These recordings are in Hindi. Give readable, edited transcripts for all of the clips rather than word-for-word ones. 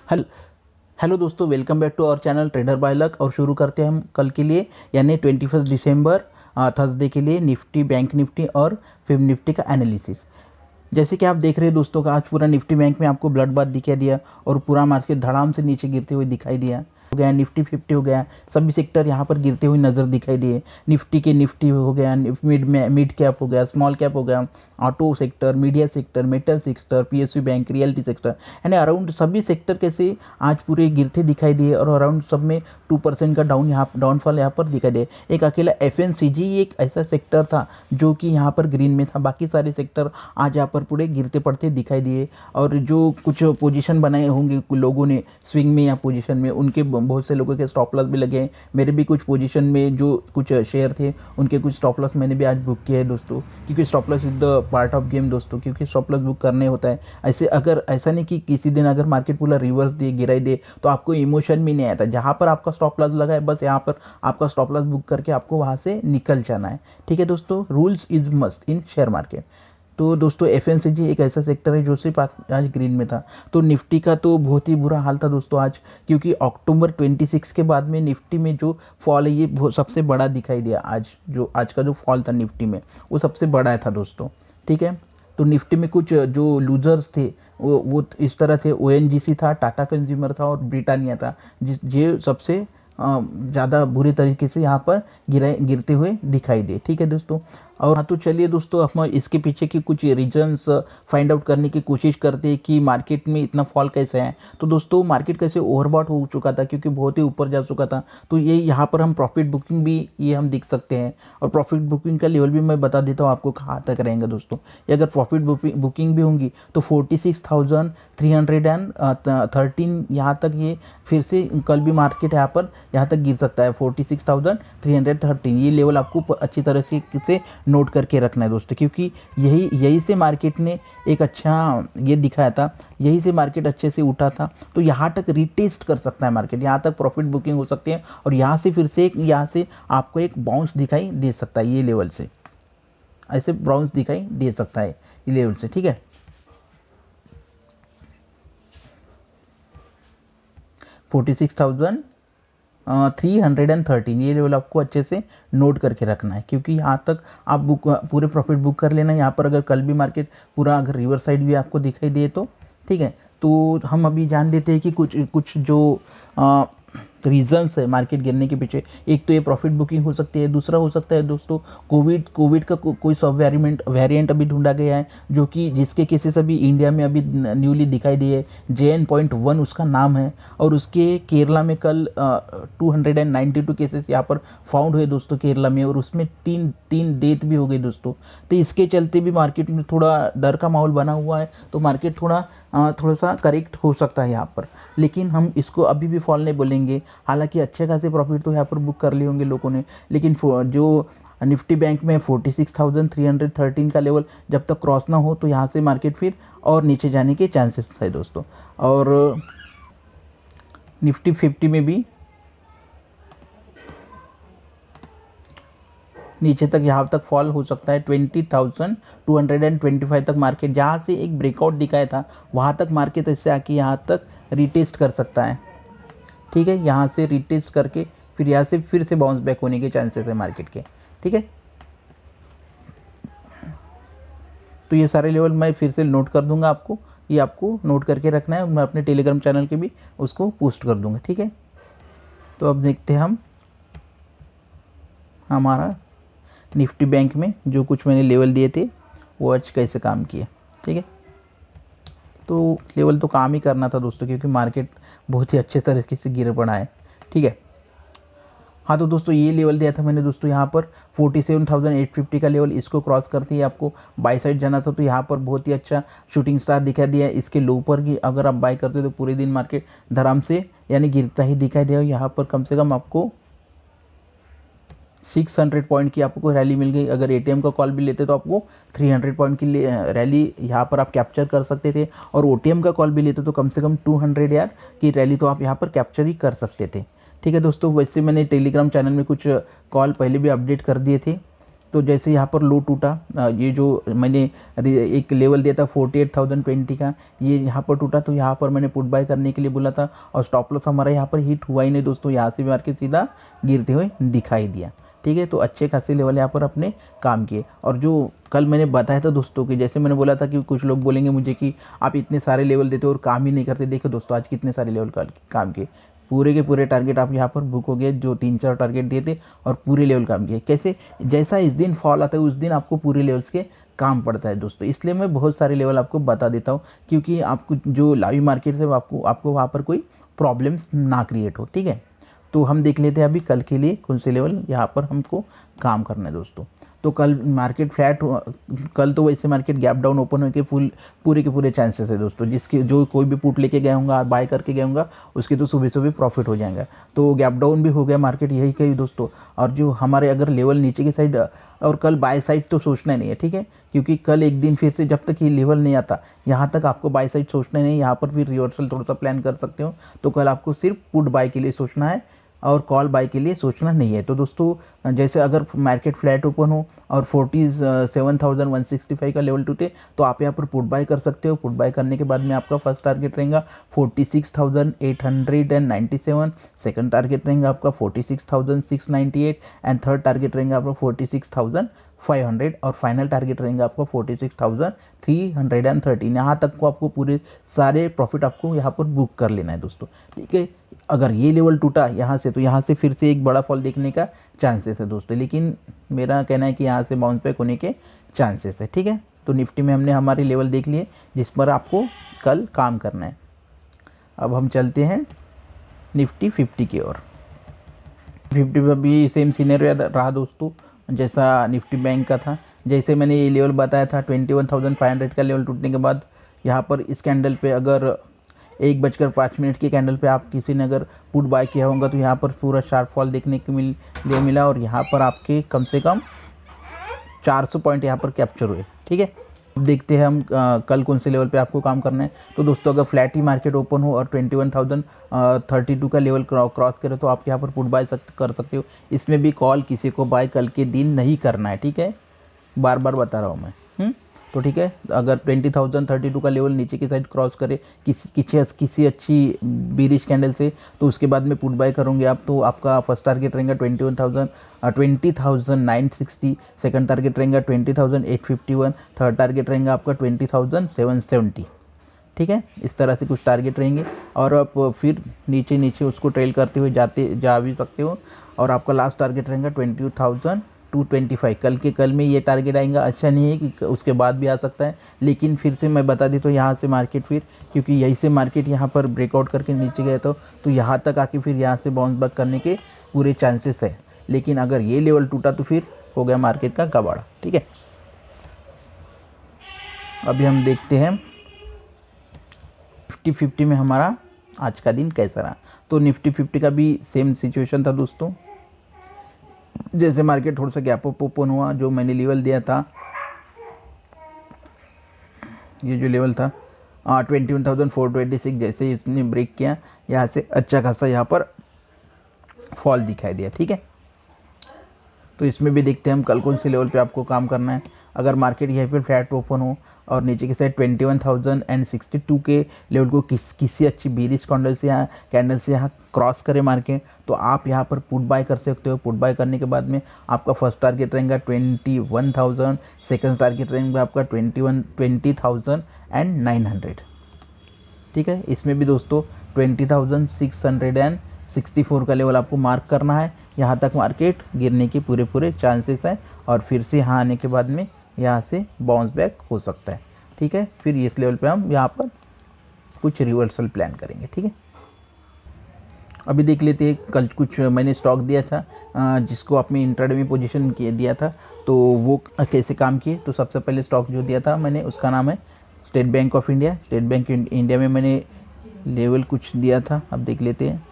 हेल हेलो दोस्तों, welcome back to our channel trader by luck. और शुरू करते हैं हम कल के लिए यानी 21 दिसंबर थर्सडे के लिए निफ्टी, बैंक निफ्टी और फिर निफ्टी का एनालिसिस। जैसे कि आप देख रहे हैं दोस्तों का आज पूरा निफ्टी बैंक में आपको ब्लड बाथ दिखाई दिया और पूरा मार्केट धड़ाम से नीचे गिरते हुए दिखाई दिया हो गया। निफ्टी 50 हो गया, सभी सेक्टर यहाँ पर गिरते हुए नज़र दिखाई दिए। निफ्टी हो गया, मिड कैप हो गया, स्मॉल कैप हो गया, auto sector, media sector, metal sector, PSU bank, reality sector, यानी अराउंड सभी सेक्टर कैसे आज पूरे गिरते दिखाई दिए और अराउंड सब में 2% का डाउनफॉल यहाँ पर दिखाई दिए। एक अकेला एफएमसीजी एक ऐसा सेक्टर था जो कि यहाँ पर ग्रीन में था, बाकी सारे सेक्टर आज यहाँ पर पूरे गिरते पड़ते दिखाई दिए। और जो कुछ पोजीशन बनाए होंगे लोगों ने स्विंग में या पोजीशन में, उनके बहुत से लोगों के स्टॉप लॉस भी लगे हैं। मेरे भी कुछ पोजीशन में जो कुछ शेयर थे उनके कुछ स्टॉप लॉस मैंने भी आज बुक किए हैं दोस्तों, क्योंकि stop loss is the part of game दोस्तों, क्योंकि स्टॉप लॉस बुक करने होता है। ऐसे अगर ऐसा नहीं कि किसी दिन अगर मार्केट पूरा रिवर्स दे, गिराई दे, तो आपको इमोशन भी नहीं आता। जहाँ पर आपका स्टॉप लॉस लगा है बस यहाँ पर आपका स्टॉप लॉस बुक करके आपको वहाँ से निकल जाना है। ठीक है दोस्तों, rules is must in share market. तो दोस्तों एफएमसीजी एक ऐसा सेक्टर है जो सिर्फ आज ग्रीन में था। तो निफ्टी का तो बहुत ही बुरा हाल था दोस्तों आज, क्योंकि अक्टूबर 26 के बाद में निफ्टी में जो फॉल है ये सबसे बड़ा दिखाई दिया। आज का जो फॉल था निफ्टी में वो सबसे बड़ा था दोस्तों। ठीक है, तो निफ्टी में कुछ जो लूजर्स थे वो इस तरह थे। ओएनजीसी था, टाटा कंज्यूमर था और ब्रिटानिया था, जो सबसे ज़्यादा बुरी तरीके से यहाँ पर गिरते हुए दिखाई दे। ठीक है दोस्तों, और हाँ तो चलिए दोस्तों हम इसके पीछे की कुछ रीजंस फाइंड आउट करने की कोशिश करते हैं कि मार्केट में इतना फॉल कैसे है। तो दोस्तों मार्केट कैसे ओवरबॉट हो चुका था, क्योंकि बहुत ही ऊपर जा चुका था। तो ये यहाँ पर हम प्रॉफिट बुकिंग भी ये हम देख सकते हैं, और प्रॉफिट बुकिंग का लेवल भी मैं बता देता हूँ आपको कहाँ तक रहेंगे दोस्तों। ये अगर प्रॉफिट बुकिंग भी होंगी तो 46,313 यहाँ तक ये फिर से कल भी मार्केट यहाँ पर यहाँ तक गिर सकता है। 46,313 ये लेवल आपको अच्छी तरह से नोट करके रखना है दोस्तों, क्योंकि यही से मार्केट ने एक अच्छा ये दिखाया था, यही से मार्केट अच्छे से उठा था। तो यहाँ तक रिटेस्ट कर सकता है मार्केट, यहाँ तक प्रॉफिट बुकिंग हो सकती है और यहाँ से फिर से यहाँ से आपको एक बाउंस दिखाई दे सकता है। ये लेवल से ऐसे बाउंस दिखाई दे सकता है ये लेवल से। ठीक है, 46,313 ये लेवल आपको अच्छे से नोट करके रखना है, क्योंकि यहाँ तक आप पूरे प्रॉफिट बुक कर लेना। यहाँ पर अगर कल भी मार्केट पूरा अगर रिवर साइड भी आपको दिखाई दे तो ठीक है। तो हम अभी जान लेते हैं कि कुछ जो रीजंस है मार्केट गिरने के पीछे। एक तो ये प्रॉफिट बुकिंग हो सकती है, दूसरा हो सकता है दोस्तों कोविड का कोई सब वेरिएंट अभी ढूंढा गया है, जो कि जिसके केसेस अभी इंडिया में अभी न्यूली दिखाई दिए। JN.1 उसका नाम है, और उसके केरला में कल 292 केसेस यहाँ पर फाउंड हुए दोस्तों केरला में, और उसमें तीन डेथ भी हो गई दोस्तों। तो इसके चलते भी मार्केट में थोड़ा डर का माहौल बना हुआ है। तो मार्केट थोड़ा सा करेक्ट हो सकता है यहाँ पर, लेकिन हम इसको अभी भी फॉल नहीं बोलेंगे। हालांकि अच्छे खासे प्रॉफिट तो यहाँ पर बुक कर लिए होंगे लोगों ने, लेकिन जो निफ्टी बैंक में 46,313 का लेवल जब तक क्रॉस ना हो तो यहाँ से मार्केट फिर और नीचे जाने के चांसेस है दोस्तों। और निफ्टी 50 में भी नीचे तक यहाँ तक फॉल हो सकता है। 20,225 तक मार्केट जहाँ से एक ब्रेकआउट दिखाया था वहाँ तक मार्केट इससे आके यहाँ तक रिटेस्ट कर सकता है। ठीक है, यहाँ से रिटेस्ट करके फिर यहाँ से फिर से बाउंस बैक होने के चांसेस है मार्केट के। ठीक है, तो ये सारे लेवल मैं फिर से नोट कर दूंगा आपको, ये आपको नोट करके रखना है। मैं अपने टेलीग्राम चैनल के भी उसको पोस्ट कर दूंगा। ठीक है, तो अब देखते हैं हम हमारा निफ्टी बैंक में जो कुछ मैंने लेवल दिए थे वो आज कैसे काम किए। ठीक है, तो लेवल तो काम ही करना था दोस्तों, क्योंकि मार्केट बहुत ही अच्छे तरीके से गिर पड़ा है। ठीक है, हाँ तो दोस्तों ये लेवल दिया था मैंने दोस्तों यहाँ पर 47,850 का लेवल, इसको क्रॉस करते ही आपको बाई साइड जाना था। तो यहाँ पर बहुत ही अच्छा शूटिंग स्टार दिखाई दिया। इसके लो पर ही अगर आप बाई करते हो तो पूरे दिन मार्केट धराम से यानी गिरता ही दिखाई दिया। यहाँ पर कम से कम आपको 600 पॉइंट की आपको रैली मिल गई। अगर एटीएम का कॉल भी लेते तो आपको 300 पॉइंट की रैली यहाँ पर आप कैप्चर कर सकते थे, और ओटीएम का कॉल भी लेते तो कम से कम 200 यार की रैली तो आप यहाँ पर कैप्चर ही कर सकते थे। ठीक है दोस्तों, वैसे मैंने टेलीग्राम चैनल में कुछ कॉल पहले भी अपडेट कर दिए थे, तो जैसे यहाँ पर लो टूटा, ये जो मैंने एक लेवल दिया था 48,020 का, ये यहाँ पर टूटा, तो यहाँ पर मैंने पुट बाय करने के लिए बोला था और स्टॉप लॉस हमारा यहाँ पर हिट हुआ ही नहीं दोस्तों, यहाँ से मार्केट सीधा गिरते हुए दिखाई दिया। ठीक है, तो अच्छे खासे लेवल यहाँ पर अपने काम किए। और जो कल मैंने बताया था दोस्तों कि जैसे मैंने बोला था कि कुछ लोग बोलेंगे मुझे कि आप इतने सारे लेवल देते हो और काम ही नहीं करते, देखो दोस्तों आज कितने सारे लेवल काम किए, पूरे के पूरे टारगेट आप यहाँ पर बुक हो गए, जो 3-4 टारगेट दिए थे और पूरे लेवल काम किए। कैसे, जैसा इस दिन फॉल आता है उस दिन आपको पूरे लेवल्स के काम पड़ता है दोस्तों, इसलिए मैं बहुत सारे लेवल आपको बता देता हूँ, क्योंकि आपको जो लाइव मार्केट है आपको वहाँ पर कोई प्रॉब्लम्स ना क्रिएट हो। ठीक है, तो हम देख लेते हैं अभी कल के लिए कौन से लेवल यहाँ पर हमको काम करना है दोस्तों। तो कल मार्केट फ्लैट, कल तो वैसे मार्केट गैप डाउन ओपन होकर पूरे के पूरे चांसेस है दोस्तों, जिसके जो कोई भी पुट लेके गया होगा, बाय करके गया होगा, उसके तो सुबह सुबह प्रॉफिट हो जाएगा। तो गैप डाउन भी हो गया मार्केट, यही कही दोस्तों। और जो हमारे अगर लेवल नीचे की साइड, और कल बाय साइड तो सोचना नहीं है, ठीक है, क्योंकि कल एक दिन फिर से जब तक ये लेवल नहीं आता यहाँ तक आपको बाय साइड सोचना नहीं, यहाँ पर फिर रिवर्सल थोड़ा सा प्लान कर सकते हो। तो कल आपको सिर्फ पुट बाय के लिए सोचना है और कॉल बाय के लिए सोचना नहीं है। तो दोस्तों जैसे अगर मार्केट फ्लैट ओपन हो और 47,165 का लेवल टूटे तो आप यहाँ पर पुट बाय कर सकते हो। पुट बाय करने के बाद में आपका फर्स्ट टारगेट रहेगा 46,897, सेकंड टारगेट रहेगा आपका 46,698 एंड थर्ड टारगेट रहेगा आपका 46,500 और फाइनल टारगेट रहेगा आपका 46,313। यहाँ तक को आपको पूरे सारे प्रॉफिट आपको यहाँ पर बुक कर लेना है दोस्तों। ठीक है, अगर ये लेवल टूटा यहाँ से तो यहाँ से फिर से एक बड़ा फॉल देखने का चांसेस है दोस्तों, लेकिन मेरा कहना है कि यहाँ से बाउंस बैक होने के चांसेस है। ठीक है, तो निफ्टी में हमने हमारे लेवल देख लिए जिस पर आपको कल काम करना है। अब हम चलते हैं निफ्टी 50 की ओर। 50 पर भी सेम सीनरी रहा दोस्तों जैसा निफ्टी बैंक का था। जैसे मैंने ये लेवल बताया था 21,500 का लेवल टूटने के बाद यहाँ पर इस कैंडल पे अगर 1:05 की कैंडल पे आप किसी ने अगर पुट बाय किया होगा तो यहाँ पर पूरा शार्प फॉल देखने को मिला और यहाँ पर आपके कम से कम 400 पॉइंट यहाँ पर कैप्चर हुए। ठीक है, अब देखते हैं हम कल कौन से लेवल पे आपको काम करना है। तो दोस्तों अगर फ्लैट ही मार्केट ओपन हो और 21,032 का लेवल क्रॉस करे तो आप यहाँ पर पुट बाय कर सकते हो। इसमें भी कॉल किसी को बाय कल के दिन नहीं करना है। ठीक है, बार बार बता रहा हूँ मैं। तो ठीक है, अगर 20,032 का लेवल नीचे की साइड क्रॉस करे किसी अच्छी बीरिश कैंडल से तो उसके बाद में पुट बाय करोगे आप, तो आपका फर्स्ट टारगेट रहेगा 20,960, सेकंड टारगेट रहेगा 20,851, थर्ड टारगेट रहेगा आपका 20,770। ठीक है, इस तरह से कुछ टारगेट रहेंगे और आप फिर नीचे नीचे उसको ट्रेल करते हुए जा भी सकते हो और आपका लास्ट टारगेट रहेगा 20,225। कल में ये टारगेट आएगा। अच्छा नहीं है कि उसके बाद भी आ सकता है, लेकिन फिर से मैं बता दी तो यहाँ से मार्केट फिर, क्योंकि यहीं से मार्केट यहाँ पर ब्रेकआउट करके नीचे गया तो यहाँ तक आके फिर यहाँ से बाउंस बैक करने के पूरे चांसेस है। लेकिन अगर ये लेवल टूटा तो फिर हो गया मार्केट का कबाड़ा। ठीक है, अभी हम देखते हैं निफ्टी 50 में हमारा आज का दिन कैसा रहा। तो निफ्टी 50 का भी सेम सिचुएशन था दोस्तों। जैसे मार्केट थोड़ा सा गैप अप ओपन हुआ, जो मैंने लेवल दिया था, ये जो लेवल था 21,426, जैसे इसने ब्रेक किया यहाँ से अच्छा खासा यहाँ पर फॉल दिखाई दिया। ठीक है, तो इसमें भी देखते हैं हम कल कौन से लेवल पे आपको काम करना है। अगर मार्केट यहीं पर फ्लैट ओपन हो और नीचे की साइड 21,062 के लेवल को किसी अच्छी बीरिश कैंडल से यहाँ क्रॉस करे मार्केट तो आप यहाँ पर पुट बाय कर सकते हो। पुट बाय करने के बाद में आपका फर्स्ट टारगेट रहेगा 21,000, सेकंड टारगेट रहेगा आपका 20,900। ठीक है, इसमें भी दोस्तों 20,664 का लेवल आपको मार्क करना है। यहाँ तक मार्केट गिरने के पूरे चांसेस हैं और फिर से यहाँ आने के बाद में यहाँ से बाउंस बैक हो सकता है। ठीक है, फिर इस लेवल पे हम यहाँ पर कुछ रिवर्सल प्लान करेंगे। ठीक है, अभी देख लेते हैं कल कुछ मैंने स्टॉक दिया था जिसको आपने इंट्राडे में पोजीशन दिया था तो वो कैसे काम किए। तो सबसे पहले स्टॉक जो दिया था मैंने उसका नाम है state bank of India. State bank India में मैंने लेवल कुछ दिया था, अब देख लेते हैं।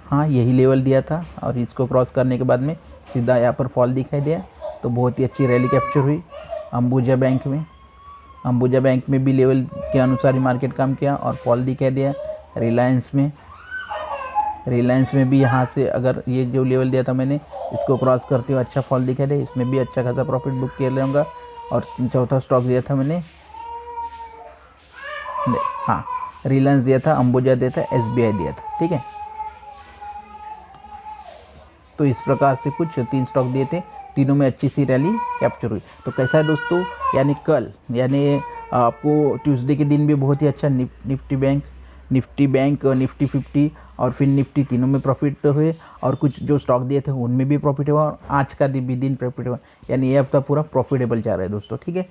हाँ, यही लेवल दिया था और इसको क्रॉस करने के बाद में सीधा यहाँ पर फॉल दिखाई दिया तो बहुत ही अच्छी रैली कैप्चर हुई। अंबुजा बैंक में भी लेवल के अनुसार ही मार्केट काम किया और फॉल दिखाई दिया। रिलायंस में रिलायंस में भी यहाँ से अगर ये जो लेवल दिया था मैंने इसको क्रॉस करते हुए अच्छा फॉल दिखाई दे, इसमें भी अच्छा खासा प्रॉफिट बुक कर लूँगा। और चौथा स्टॉक दिया था मैंने, हाँ रिलायंस दिया था, अंबुजा दिया था, SBI दिया था, ठीक है। तो इस प्रकार से कुछ 3 स्टॉक दिए थे, तीनों में अच्छी सी रैली कैप्चर हुई। तो कैसा है दोस्तों, यानी कल यानी आपको ट्यूसडे के दिन भी बहुत ही अच्छा निफ्टी बैंक, निफ्टी 50 और फिर निफ्टी तीनों में प्रॉफिट हुए, और कुछ जो स्टॉक दिए थे उनमें भी प्रॉफिट हुआ, और आज का भी दिन प्रॉफिट हुआ, यानी ये हफ्ता पूरा प्रॉफिटेबल जा रहा है दोस्तों, ठीक है।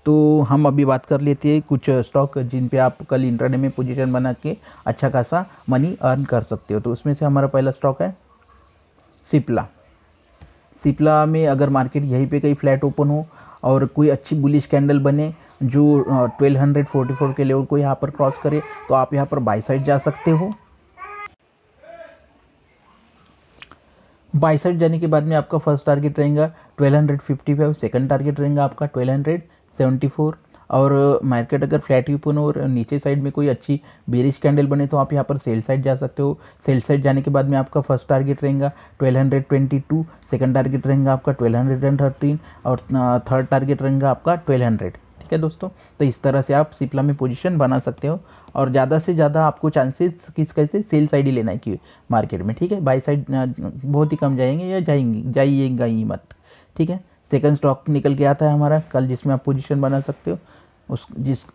तो हम अभी बात कर लेते हैं कुछ स्टॉक जिन पे आप कल इंट्राडे में पोजीशन बना के अच्छा खासा मनी अर्न कर सकते हो। तो उसमें से हमारा पहला स्टॉक है सिप्ला में अगर मार्केट यहीं पे कहीं फ्लैट ओपन हो और कोई अच्छी बुलिश कैंडल बने जो 1244 के लेवल को यहाँ पर क्रॉस करे, तो आप यहाँ पर बाय साइड जा सकते हो। बाय साइड जाने के बाद में आपका फर्स्ट टारगेट रहेगा 1255, सेकंड टारगेट रहेगा आपका 1274, और मार्केट अगर फ्लैट ओपन हो और नीचे साइड में कोई अच्छी बेरिश कैंडल बने तो आप यहाँ पर सेल साइड जा सकते हो। सेल साइड जाने के बाद में आपका फर्स्ट टारगेट रहेगा 1222, सेकंड टारगेट रहेगा आपका 1213, और थर्ड टारगेट रहेगा आपका 1200, ठीक है दोस्तों। तो इस तरह से आप सिप्ला में पोजीशन बना सकते हो, और ज़्यादा से ज़्यादा आपको चांसेस किस कैसे सेल साइड ही लेना है कि मार्केट में, ठीक है। बाय साइड बहुत ही कम जाएंगे या जाइएगा ही मत, ठीक है। सेकंड स्टॉक निकल के आता है हमारा कल जिसमें आप पोजीशन बना सकते हो,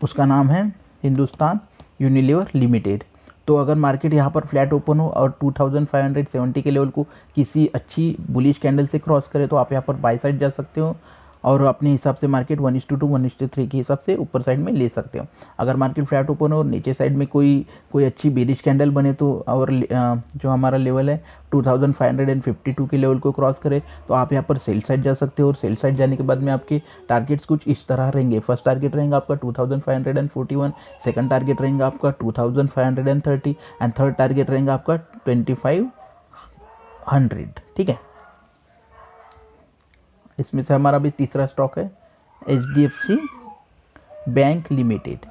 उसका नाम है हिंदुस्तान यूनिलीवर लिमिटेड। तो अगर मार्केट यहाँ पर फ्लैट ओपन हो और 2570 के लेवल को किसी अच्छी बुलिश कैंडल से क्रॉस करे तो आप यहाँ पर बाय साइड जा सकते हो, और अपने हिसाब से मार्केट 1:2 1:3 के हिसाब से ऊपर साइड में ले सकते हो। अगर मार्केट फ्लैट ओपन हो और नीचे साइड में कोई अच्छी बेरिश कैंडल बने तो, और जो हमारा लेवल है 2552 के लेवल को क्रॉस करे तो आप यहाँ पर सेल साइड जा सकते हो। और सेल साइड जाने के बाद में आपके टारगेट्स कुछ इस तरह रहेंगे। फर्स्ट टारगेट रहेगा आपका 2541, सेकंड टारगेट रहेगा आपका 2530, एंड थर्ड टारगेट रहेगा आपका 2500, ठीक है। इसमें से हमारा भी तीसरा स्टॉक है HDFC bank limited.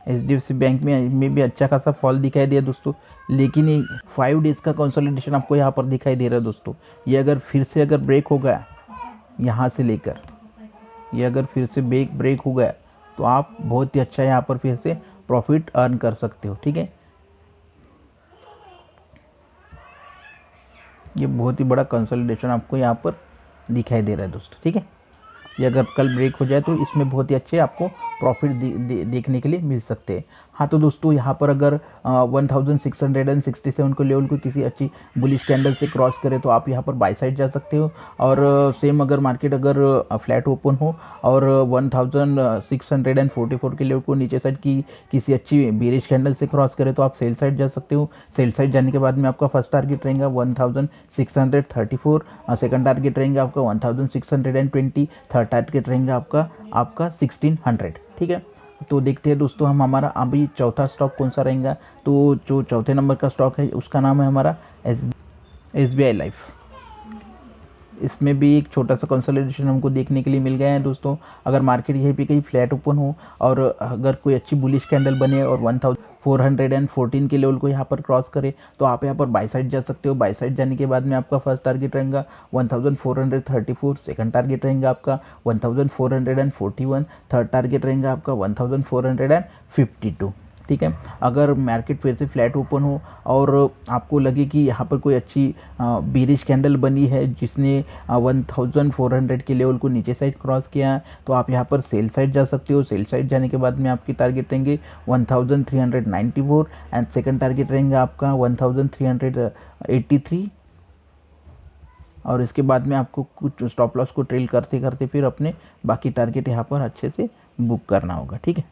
HDFC bank में भी अच्छा खासा फॉल दिखाई दिया दोस्तों, लेकिन ये 5 डेज़ का कंसोलिडेशन आपको यहाँ पर दिखाई दे रहा है दोस्तों। ये अगर फिर से ब्रेक हो गया यहाँ से लेकर, ये अगर फिर से ब्रेक हो गया तो आप बहुत ही अच्छा यहाँ पर फिर से प्रॉफिट अर्न कर सकते हो, ठीक है। ये बहुत ही बड़ा कंसोलिडेशन आपको यहाँ पर दिखाई दे रहा है दोस्तों, ठीक है। ये अगर कल ब्रेक हो जाए तो इसमें बहुत ही अच्छे आपको प्रॉफिट देखने के लिए मिल सकते हैं। हाँ तो दोस्तों यहाँ पर अगर 1667 को लेवल को किसी अच्छी बुलिश कैंडल से क्रॉस करे तो आप यहाँ पर बाय साइड जा सकते हो। और सेम अगर मार्केट अगर फ्लैट ओपन हो और 1644 के लेवल को नीचे साइड की किसी अच्छी बेरिश कैंडल से क्रॉस करे तो आप सेल साइड जा सकते हो। सेल साइड जाने के बाद में आपका फर्स्ट टारगेट रहेगा 1634, सेकंड टारगेट रहेगा आपका 1620, थर्ड टारगेट रहेगा आपका 1600, ठीक है। तो देखते हैं दोस्तों हम हमारा अभी चौथा स्टॉक कौन सा रहेगा। तो जो चौथे नंबर का स्टॉक है उसका नाम है हमारा SBI लाइफ। इसमें भी एक छोटा सा कंसोलिडेशन हमको देखने के लिए मिल गया है दोस्तों। अगर मार्केट यहीं पे कहीं फ्लैट ओपन हो और अगर कोई अच्छी बुलिश कैंडल बने और 1414 के लेवल को यहाँ पर क्रॉस करे तो आप यहाँ पर बाय साइड जा सकते हो। बाय साइड जाने के बाद में आपका फर्स्ट टारगेट रहेगा 1434, सेकंड टारगेट रहेगा आपका 1441, थर्ड टारगेट रहेगा आपका 1452, ठीक है। अगर मार्केट फिर से फ्लैट ओपन हो और आपको लगे कि यहाँ पर कोई अच्छी बेरिश कैंडल बनी है जिसने 1400 के लेवल को नीचे साइड क्रॉस किया है तो आप यहाँ पर सेल साइड जा सकते हो। सेल साइड जाने के बाद में आपकी टारगेट रहेंगे 1394 एंड सेकंड टारगेट रहेंगे आपका 1383, और इसके बाद में आपको कुछ स्टॉप लॉस को ट्रेल करते करते फिर अपने बाकी टारगेट यहाँ पर अच्छे से बुक करना होगा, ठीक है।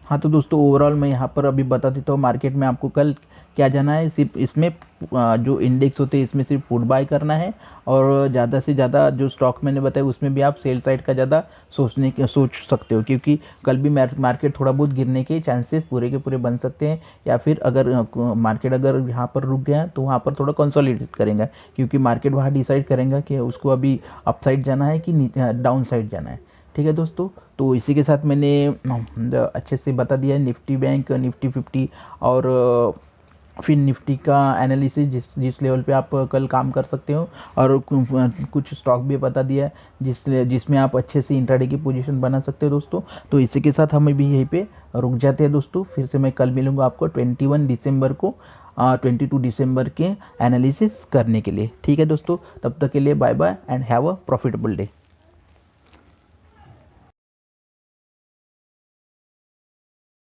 हाँ तो दोस्तों ओवरऑल मैं यहाँ पर अभी बता देता हूँ मार्केट में आपको कल क्या जाना है। सिर्फ इसमें जो इंडेक्स होते हैं इसमें सिर्फ पुट बाय करना है, और ज़्यादा से ज़्यादा जो स्टॉक मैंने बताया उसमें भी आप सेल साइड का ज़्यादा सोच सकते हो, क्योंकि कल भी मार्केट थोड़ा बहुत गिरने के चांसेस पूरे के पूरे बन सकते हैं। या फिर अगर मार्केट अगर यहाँ पर रुक गया तो वहाँ पर थोड़ा कंसोलिडेट करेंगे, क्योंकि मार्केट वहाँ डिसाइड करेंगे कि उसको अभी अप साइड जाना है कि डाउन साइड जाना है, ठीक है दोस्तों, तो इसी के साथ मैंने अच्छे से बता दिया है निफ्टी बैंक, निफ्टी 50 और फिर निफ्टी का एनालिसिस जिस लेवल पे आप कल काम कर सकते हो, और कुछ स्टॉक भी बता दिया है जिसमें आप अच्छे से इंट्राडे की पोजीशन बना सकते हो दोस्तों। तो इसी के साथ हम भी यहीं पे रुक जाते हैं दोस्तों। फिर से मैं कल मिलूँगा आपको 21 दिसंबर को 22 दिसंबर के एनालिसिस करने के लिए। ठीक है दोस्तों, तब तक के लिए bye bye and have a profitable day.